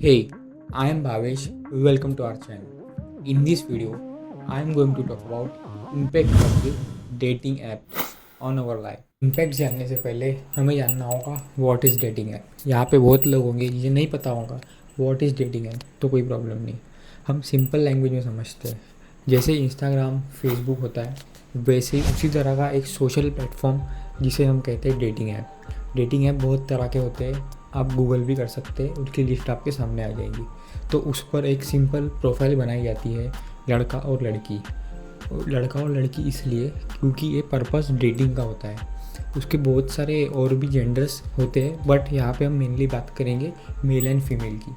Hey, I am Bhavesh. Welcome to our channel. In this video, I am going to talk about impact of the dating apps on our life. Impact जानने से पहले हमें जानना होगा what is dating app. यहाँ पे बहुत लोग होंगे जिन्हें नहीं पता होगा व्हाट इज़ डेटिंग ऐप, तो कोई प्रॉब्लम नहीं, हम सिंपल लैंग्वेज में समझते हैं। जैसे इंस्टाग्राम, फेसबुक होता है, वैसे ही उसी तरह का एक सोशल प्लेटफॉर्म जिसे हम कहते हैं डेटिंग ऐप। डेटिंग ऐप बहुत तरह के होते हैं, आप गूगल भी कर सकते हैं, उसकी लिस्ट आपके सामने आ जाएगी। तो उस पर एक सिंपल प्रोफाइल बनाई जाती है, लड़का और लड़की। लड़का और लड़की इसलिए क्योंकि ये पर्पस डेटिंग का होता है। उसके बहुत सारे और भी जेंडर्स होते हैं, बट यहाँ पे हम मेनली बात करेंगे मेल एंड फीमेल की,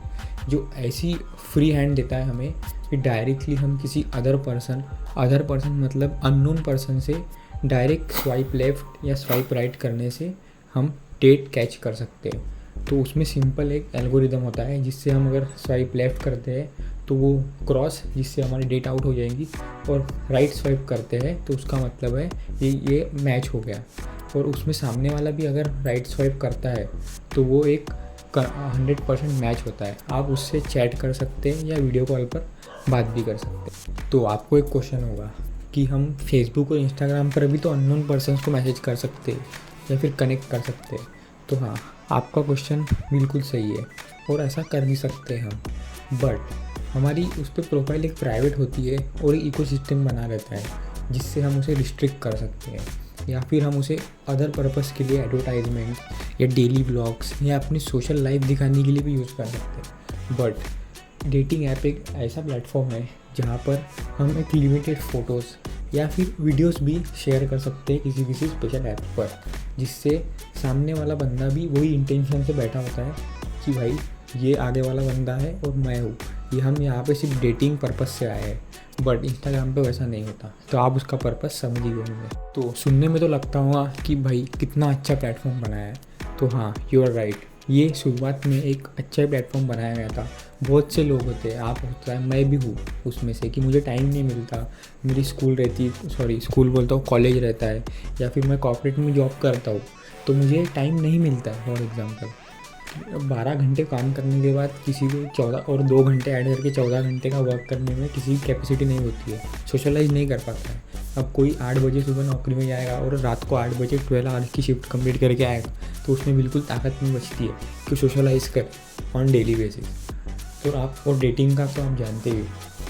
जो ऐसी फ्री हैंड देता है हमें कि डायरेक्टली हम किसी अदर पर्सन मतलब अननोन पर्सन से डायरेक्ट स्वाइप लेफ़्ट या स्वाइप राइट करने से हम डेट कैच कर सकते हैं। तो उसमें सिंपल एक एल्गोरिदम होता है जिससे हम अगर स्वाइप लेफ़्ट करते हैं तो वो क्रॉस, जिससे हमारी डेट आउट हो जाएगी, और राइट स्वाइप करते हैं तो उसका मतलब है ये मैच हो गया। और उसमें सामने वाला भी अगर राइट स्वाइप करता है तो वो एक 100% मैच होता है। आप उससे चैट कर सकते हैं या वीडियो कॉल पर बात भी कर सकते हैं। तो आपको एक क्वेश्चन होगा कि हम फेसबुक और इंस्टाग्राम पर भी तो अननोन पर्सन्स को मैसेज कर सकते हैं या फिर कनेक्ट कर सकते हैं। तो हाँ, आपका क्वेश्चन बिल्कुल सही है और ऐसा कर भी सकते हैं हम, बट हमारी उस पर प्रोफाइल एक प्राइवेट होती है और एक इकोसिस्टम बना रहता है जिससे हम उसे रिस्ट्रिक्ट कर सकते हैं, या फिर हम उसे अदर पर्पस के लिए एडवर्टाइजमेंट या डेली ब्लॉग्स या अपनी सोशल लाइफ दिखाने के लिए भी यूज़ कर सकते हैं। बट डेटिंग ऐप एक ऐसा प्लेटफॉर्म है जहाँ पर हम एक लिमिटेड फ़ोटोज़ या फिर वीडियोस भी शेयर कर सकते हैं किसी स्पेशल ऐप पर, जिससे सामने वाला बंदा भी वही इंटेंशन से बैठा होता है कि भाई ये आगे वाला बंदा है और मैं हूँ, ये हम यहाँ पे सिर्फ डेटिंग पर्पस से आए हैं। बट इंस्टाग्राम पे वैसा नहीं होता, तो आप उसका पर्पस समझ ही गए होंगे। तो सुनने में तो लगता होगा कि भाई कितना अच्छा प्लेटफॉर्म बनाया है। तो हाँ, यू आर राइट, ये शुरुआत में एक अच्छा प्लेटफॉर्म बनाया गया था। बहुत से लोग होते हैं, आप होता है, मैं भी हूँ उसमें से, कि मुझे टाइम नहीं मिलता, मेरी स्कूल बोलता हूँ, कॉलेज रहता है, या फिर मैं कॉर्पोरेट में जॉब करता हूँ, तो मुझे टाइम नहीं मिलता है। फॉर एग्ज़ाम्पल 12 घंटे काम करने के बाद किसी को 14 और 2 घंटे ऐड करके 14 घंटे का वर्क करने में किसी की कैपेसिटी नहीं होती है, सोशलाइज नहीं कर पाता है। अब कोई 8 बजे सुबह नौकरी में जाएगा और रात को 8 बजे 12 आवर्स की शिफ्ट कंप्लीट करके आएगा, तो उसमें बिल्कुल ताकत नहीं बचती है कि सोशलाइज कर ऑन डेली बेसिस। तो आप, और डेटिंग का तो आप जानते ही हो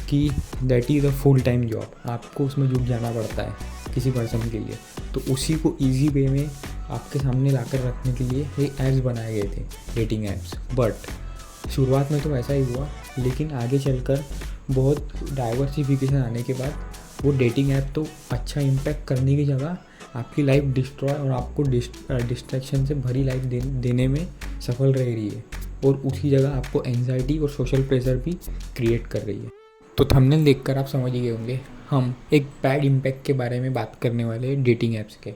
कि that is a full time job, आपको उसमें जुट जाना पड़ता है किसी पर्सन के लिए। तो उसी को ईजी वे में आपके सामने लाकर रखने के लिए ये ऐप्स बनाए गए थे, डेटिंग ऐप्स। बट शुरुआत में तो ऐसा ही हुआ, लेकिन आगे चलकर बहुत डाइवर्सिफिकेशन आने के बाद वो डेटिंग ऐप तो अच्छा इम्पैक्ट करने की जगह आपकी लाइफ डिस्ट्रॉय और आपको डिस्ट्रैक्शन से भरी लाइफ देने में सफल रह रही है, और उसी जगह आपको एंजाइटी और सोशल प्रेशर भी क्रिएट कर रही है। तो थंबनेल देखकर आप समझ ही गए होंगे, हम एक बैड इम्पैक्ट के बारे में बात करने वाले हैं डेटिंग ऐप्स के।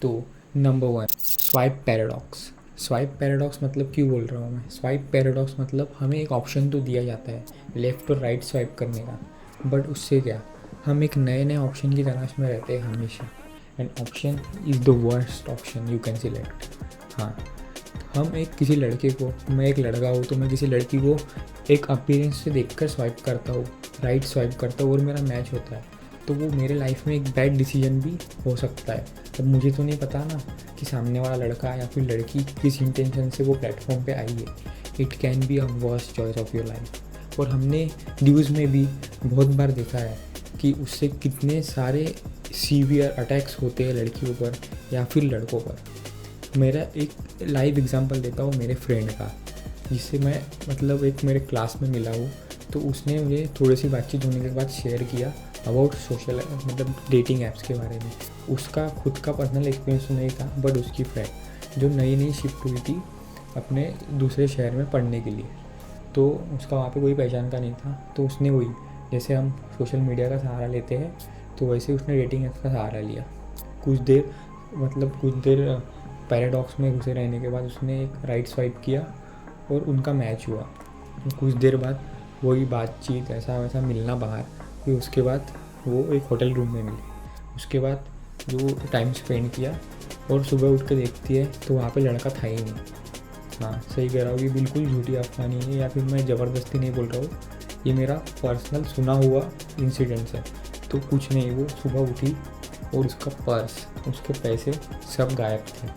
तो number 1, swipe paradox. Swipe paradox मतलब क्यों बोल रहा हूँ मैं? स्वाइप पैराडॉक्स मतलब हमें एक ऑप्शन तो दिया जाता है लेफ़्ट और राइट स्वाइप करने का, बट उससे क्या, हम एक नए नए ऑप्शन की तलाश में रहते हैं हमेशा, and option is the worst option you can select. हाँ, हम एक किसी लड़के को, मैं एक लड़का हूँ तो मैं किसी लड़की को एक अपीयरेंस से देखकर स्वाइप करता हूँ, राइट स्वाइप करता हूँ और मेरा मैच होता है, तो वो मेरे लाइफ में एक बैड डिसीजन भी हो सकता है। अब मुझे तो नहीं पता ना कि सामने वाला लड़का या फिर लड़की किस इंटेंशन से वो प्लेटफॉर्म पे आई है। It can be a worst choice of your life. और हमने न्यूज़ में भी बहुत बार देखा है कि उससे कितने सारे सीवियर अटैक्स होते हैं लड़कियों पर या फिर लड़कों पर। मेरा एक लाइव एग्जांपल देता हूँ मेरे फ्रेंड का, जिससे मैं मतलब एक मेरे क्लास में मिला हूँ, तो उसने मुझे थोड़ी सी बातचीत होने के बाद शेयर किया अबाउट सोशल मतलब डेटिंग ऐप्स के बारे में। उसका खुद का पर्सनल एक्सपीरियंस तो नहीं था, बट उसकी फ्रेंड जो नई नई शिफ्ट हुई थी अपने दूसरे शहर में पढ़ने के लिए, तो उसका वहाँ पे कोई पहचान का नहीं था, तो उसने वही, जैसे हम सोशल मीडिया का सहारा लेते हैं, तो वैसे उसने डेटिंग ऐप्स का सहारा लिया। कुछ देर पैराडॉक्स में घुसे रहने के बाद उसने एक राइट स्वाइप किया और उनका मैच हुआ। कुछ देर बाद वही बातचीत ऐसा वैसा मिलना बाहर, फिर उसके बाद वो एक होटल रूम में मिले। उसके बाद जो टाइम स्पेंड किया और सुबह उठ के देखती है तो वहाँ पे लड़का था ही नहीं। हाँ सही कह रहा हूँ, ये बिल्कुल झूठी अफवाह नहीं है या फिर मैं ज़बरदस्ती नहीं बोल रहा हूँ, ये मेरा पर्सनल सुना हुआ इंसिडेंट्स है। तो कुछ नहीं, वो सुबह उठी और उसका पर्स, उसके पैसे सब गायब थे।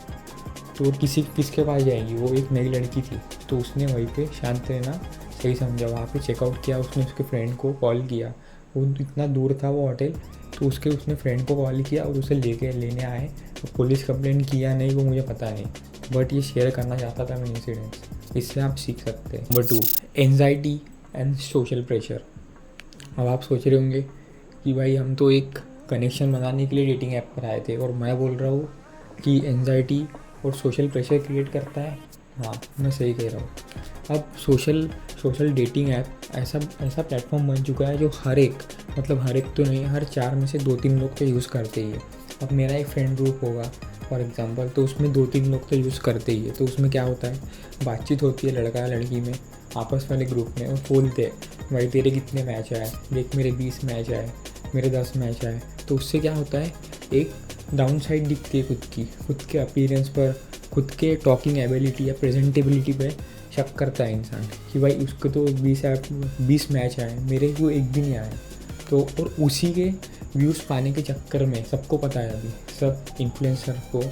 तो किसी किसके पास जाएंगी, वो एक नई लड़की थी। तो उसने वहीं पे शांत रहना सही समझा, वहाँ पे चेकआउट किया, उसने उसके फ्रेंड को कॉल किया। वो इतना दूर था वो होटल, तो उसने फ्रेंड को कॉल किया और उसे लेने आए। तो पुलिस कंप्लेंट किया नहीं वो मुझे पता नहीं, बट ये शेयर करना चाहता था मैं इंसिडेंट्स, इससे आप सीख सकते हैं। Number 2, anxiety and social pressure. अब आप सोच रहे होंगे कि भाई हम तो एक कनेक्शन बनाने के लिए डेटिंग ऐप पर आए थे और मैं बोल रहा हूँ कि एनजाइटी और सोशल प्रेशर क्रिएट करता है। हाँ मैं सही कह रहा हूँ। अब सोशल डेटिंग ऐप ऐसा ऐसा प्लेटफॉर्म बन चुका है जो हर एक, मतलब हर एक तो नहीं, हर 4 में से 2-3 लोग तो यूज़ करते ही है। अब मेरा एक फ्रेंड ग्रुप होगा फॉर एग्जांपल, तो उसमें 2-3 लोग तो यूज़ करते ही है। तो उसमें क्या होता है, बातचीत होती है लड़का लड़की में आपस वाले ग्रुप में, और बोलते हैं भाई तेरे कितने मैच आए, देख मेरे 20 मैच आए, मेरे 10 मैच आए। तो उससे क्या होता है, एक डाउन साइड दिखती है खुद के अपीयरेंस पर, खुद के टॉकिंग एबिलिटी या प्रेजेंटेबिलिटी पे शक करता है इंसान कि भाई उसको तो 20 मैच आए, मेरे को एक भी नहीं आया। तो और उसी के व्यूज़ पाने के चक्कर में सबको पता है, अभी सब इन्फ्लुएंसर को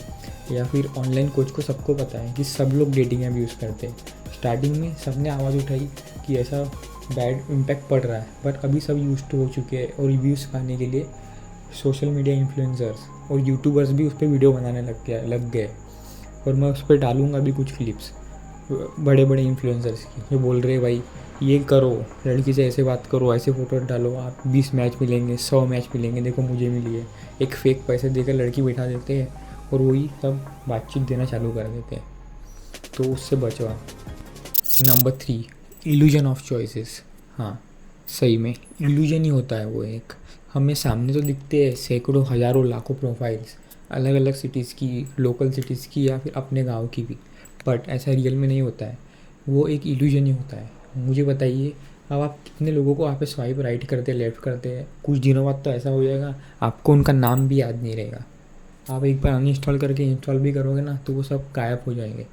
या फिर ऑनलाइन कोच को सबको पता है कि सब लोग डेटिंग ऐप यूज़ करते हैं। स्टार्टिंग में सबने आवाज़ उठाई कि ऐसा बैड इम्पैक्ट पड़ रहा है, बट अभी सब यूज टू हो चुके हैं और व्यूज़ पाने के लिए सोशल मीडिया इन्फ्लुएंसर्स और यूट्यूबर्स भी उस पर वीडियो बनाने लग गए। और मैं उस पर डालूँगा भी कुछ क्लिप्स बड़े बड़े इन्फ्लुएंसर्स की, जो बोल रहे भाई ये करो, लड़की से ऐसे बात करो, ऐसे फ़ोटो डालो, आप 20 मैच मिलेंगे, 100 मैच मिलेंगे, देखो मुझे मिली है। एक फेक पैसे देकर लड़की बैठा देते हैं और वही सब बातचीत देना चालू कर देते हैं। तो उससे बचो आप। Number 3, illusion of choices. हाँ सही में इल्यूजन ही होता है वो एक। हमें सामने तो दिखते हैं सैकड़ों हज़ारों लाखों प्रोफाइल्स, अलग अलग सिटीज़ की, लोकल सिटीज़ की या फिर अपने गांव की भी, बट ऐसा रियल में नहीं होता है, वो एक इल्यूजन ही होता है। मुझे बताइए, अब आप कितने लोगों को आप स्वाइप राइट करते लेफ़्ट करते हैं, कुछ दिनों बाद तो ऐसा हो जाएगा आपको उनका नाम भी याद नहीं रहेगा। आप एक बार अनइंस्टॉल करके इंस्टॉल भी करोगे ना तो वो सब गायब हो जाएंगे।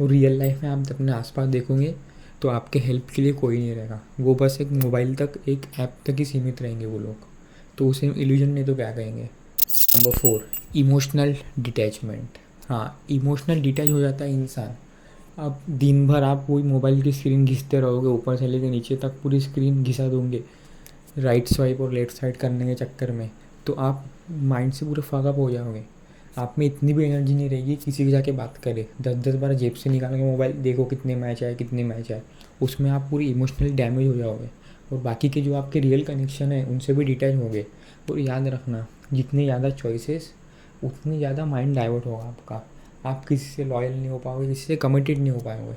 और रियल लाइफ में आप अपने आसपास देखोगे तो आपके हेल्प के लिए कोई नहीं रहेगा, वो बस एक मोबाइल तक, एक ऐप तक ही सीमित रहेंगे वो लोग। तो उसे इल्यूजन नहीं तो क्या कहेंगे। Number 4, emotional detachment. हाँ इमोशनल डिटैच हो जाता है इंसान। अब दिन भर आप वही मोबाइल की स्क्रीन घिसते रहोगे, ऊपर से लेकर नीचे तक पूरी स्क्रीन घिसा दोगे राइट स्वाइप और लेफ्ट साइड करने के चक्कर में, तो आप माइंड से पूरे फकअप हो जाओगे। आप में इतनी भी एनर्जी नहीं रहेगी किसी की जाके बात करे, 10-10 बार जेब से निकाल के मोबाइल देखो कितने मैच आए कितने मैच आए, उसमें आप पूरी इमोशनली डैमेज हो जाओगे और बाकी के जो आपके रियल कनेक्शन है उनसे भी डिटैच होगे। और याद रखना, जितने ज़्यादा चॉइसेस उतनी ज़्यादा माइंड डाइवर्ट होगा आपका, आप किसी से लॉयल नहीं हो पाओगे, किसी से कमिटेड नहीं हो पाओगे,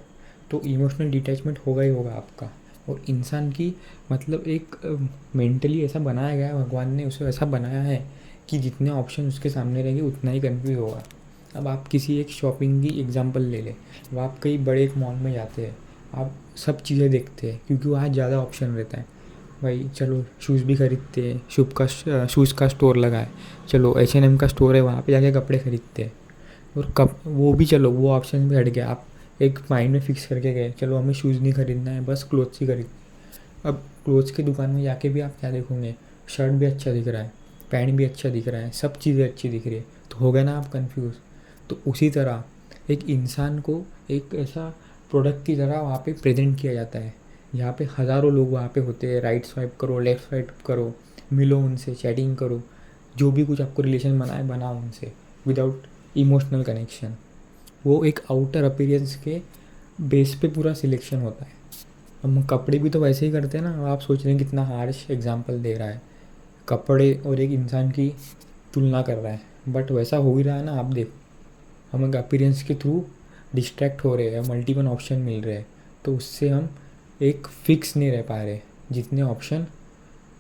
तो इमोशनल डिटैचमेंट होगा ही होगा आपका। और इंसान की मतलब एक मेंटली ऐसा बनाया गया है, भगवान ने उसे ऐसा बनाया है कि जितने ऑप्शन उसके सामने रहेंगे उतना ही कन्फ्यूज होगा। अब आप किसी एक शॉपिंग की एग्जांपल ले लें, अब आप कई बड़े एक मॉल में जाते हैं, आप सब चीज़ें देखते हैं क्योंकि वहाँ ज़्यादा ऑप्शन रहता है। भाई चलो शूज़ भी खरीदते हैं, शूज़ का स्टोर लगा है, चलो H&M का स्टोर है, वहाँ पे जाके कपड़े खरीदते हैं। और वो भी चलो वो ऑप्शन भी हट गया, आप एक माइंड में फिक्स करके गए चलो हमें शूज़ नहीं खरीदना है, बस क्लोथ्स ही खरीद। अब क्लोथ्स की दुकान में जाके भी आप क्या देखोगे, शर्ट भी अच्छा दिख रहा है, पैंट भी अच्छा दिख रहा है, सब चीज़ें अच्छी दिख रही है, तो हो गए ना आप कंफ्यूज। तो उसी तरह एक इंसान को एक ऐसा प्रोडक्ट की तरह वहाँ पे प्रेजेंट किया जाता है, जहाँ पे हज़ारों लोग वहाँ पे होते हैं, राइट स्वाइप करो लेफ़्ट स्वाइप करो, मिलो उनसे, चैटिंग करो, जो भी कुछ आपको रिलेशन बनाओ उनसे विदाउट इमोशनल कनेक्शन। वो एक आउटर अपीयरेंस के बेस पे पूरा सिलेक्शन होता है। हम कपड़े भी तो वैसे ही करते हैं ना, आप सोच रहे हैं कितना हार्श एग्जांपल दे रहा है, कपड़े और एक इंसान की तुलना कर रहा है, बट वैसा हो ही रहा है ना। आप देखो हम अपीयरेंस के थ्रू डिस्ट्रैक्ट हो रहे हैं, मल्टीपल ऑप्शन मिल रहे हैं, तो उससे हम एक फिक्स नहीं रह पा रहे। जितने ऑप्शन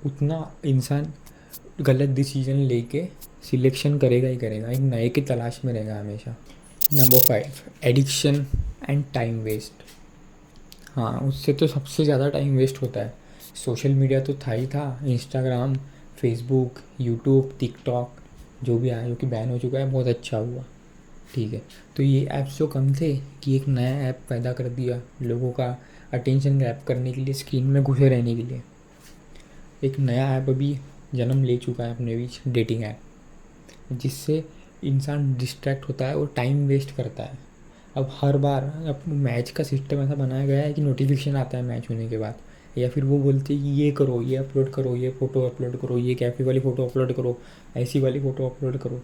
उतना इंसान गलत डिसीजन लेके सिलेक्शन करेगा ही करेगा, एक नए की तलाश में रहेगा हमेशा। Number 5, addiction and time waste. हाँ उससे तो सबसे ज़्यादा टाइम वेस्ट होता है। सोशल मीडिया तो था ही था, इंस्टाग्राम, फेसबुक, यूट्यूब, टिकटॉक जो भी आया, जो कि बैन हो चुका है, बहुत अच्छा हुआ। ठीक है। तो ये ऐप्स जो कम थे कि एक नया ऐप पैदा कर दिया लोगों का अटेंशन ग्रैब करने के लिए, स्क्रीन में घुसे रहने के लिए। एक नया ऐप अभी जन्म ले चुका है अपने बीच, डेटिंग ऐप, जिससे इंसान डिस्ट्रैक्ट होता है और टाइम वेस्ट करता है। अब हर बार अब मैच का सिस्टम ऐसा बनाया गया है कि नोटिफिकेशन आता है मैच होने के बाद, या फिर वो बोलते हैं कि ये करो, ये अपलोड करो, ये फ़ोटो अपलोड करो, ये कैफ़े वाली फ़ोटो अपलोड करो, ऐसी वाली फ़ोटो अपलोड करो,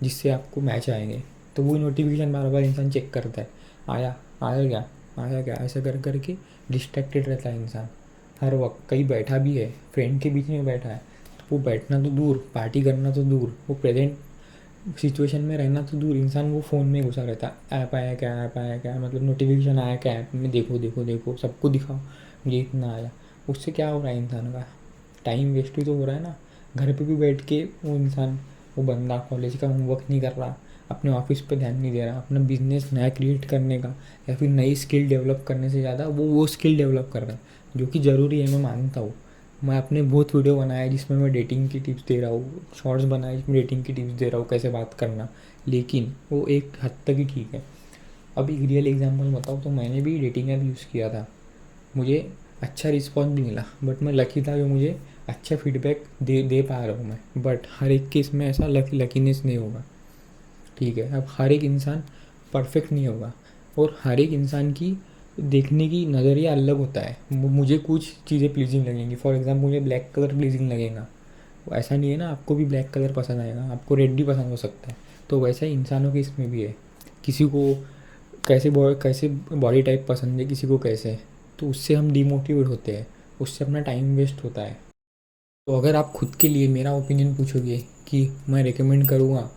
जिससे आपको मैच आएंगे। तो वो नोटिफिकेशन बार बार इंसान चेक करता है, आया आया क्या, आया क्या, ऐसा कर करके डिस्ट्रैक्टेड रहता है इंसान हर वक्त। कहीं बैठा भी है, फ्रेंड के बीच में बैठा है, तो वो बैठना तो दूर, पार्टी करना तो दूर, वो प्रेजेंट सिचुएशन में रहना तो दूर, इंसान वो फ़ोन में घुसा रहता है। ऐप आया क्या, ऐप आया क्या, मतलब नोटिफिकेशन आया क्या ऐप में, देखो देखो देखो, सबको दिखाओ मुझे इतना आया। उससे क्या हो रहा है इंसान का, टाइम वेस्ट ही तो हो रहा है ना। घर पे भी बैठ के वो इंसान, वो बंदा कॉलेज का होमवर्क नहीं कर रहा, अपने ऑफिस पे ध्यान नहीं दे रहा, अपना बिजनेस नया क्रिएट करने का या फिर नई स्किल डेवलप करने से ज़्यादा वो स्किल डेवलप कर रहा है, जो कि ज़रूरी है, मैं मानता हूँ। मैं अपने बहुत वीडियो बनाया है जिसमें मैं डेटिंग की टिप्स दे रहा हूँ, शॉर्ट्स बनाए जिसमें डेटिंग की टिप्स दे रहा हूँ, कैसे बात करना, लेकिन वो एक हद तक ही ठीक है। अब एक रियल एग्जांपल बताऊँ तो मैंने भी डेटिंग ऐप यूज़ किया था, मुझे अच्छा रिस्पॉन्स भी मिला, बट मैं लकी था कि मुझे अच्छा फीडबैक दे पा रहा हूँ मैं। बट हर एक केस में ऐसा लकीनेस नहीं होगा, ठीक है। अब हर एक इंसान परफेक्ट नहीं होगा, और हर एक इंसान की देखने की नज़रिया अलग होता है। मुझे कुछ चीज़ें प्लीजिंग लगेंगी, फॉर एग्जांपल मुझे ब्लैक कलर प्लीजिंग लगेगा, वो ऐसा नहीं है ना आपको भी ब्लैक कलर पसंद आएगा, आपको रेड भी पसंद हो सकता है। तो वैसा ही इंसानों के इसमें भी है, किसी को कैसे बॉडी टाइप पसंद है, किसी को कैसे, तो उससे हम डिमोटिवेट होते हैं, उससे अपना टाइम वेस्ट होता है। तो अगर आप खुद के लिए मेरा ओपिनियन पूछोगे कि मैं रिकमेंड करूँगा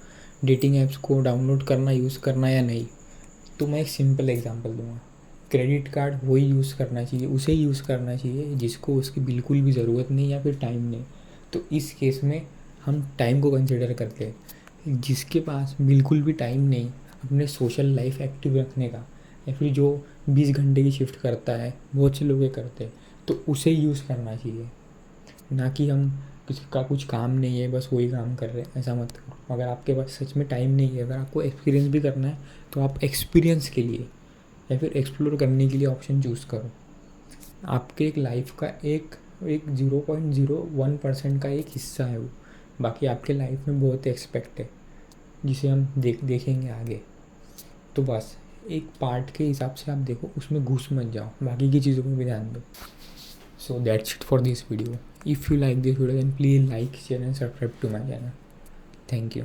डेटिंग ऐप्स को डाउनलोड करना, यूज़ करना या नहीं, तो मैं एक सिंपल एग्जांपल दूंगा। क्रेडिट कार्ड वही यूज़ करना चाहिए, उसे ही यूज़ करना चाहिए जिसको उसकी बिल्कुल भी ज़रूरत नहीं या फिर टाइम नहीं। तो इस केस में हम टाइम को कंसिडर करते हैं। जिसके पास बिल्कुल भी टाइम नहीं अपने सोशल लाइफ एक्टिव रखने का, या फिर जो 20 घंटे की शिफ्ट करता है, बहुत से लोग ये करते हैं, तो उसे यूज़ करना चाहिए। ना कि हम किसी का कुछ काम नहीं है बस वही काम कर रहे हैं, ऐसा मत करो। अगर आपके पास सच में टाइम नहीं है, अगर आपको एक्सपीरियंस भी करना है, तो आप एक्सपीरियंस के लिए या फिर एक्सप्लोर करने के लिए ऑप्शन चूज़ करो। आपके एक लाइफ का एक एक 0.01% का एक हिस्सा है वो, बाकी आपके लाइफ में बहुत एक्सपेक्ट है जिसे हम देखेंगे आगे। तो बस एक पार्ट के हिसाब से आप देखो, उसमें घुस मत जाओ, बाकी की चीज़ों पर भी ध्यान दो। So that's it for this video. If you like this video, then please like, share and subscribe to my channel. Thank you.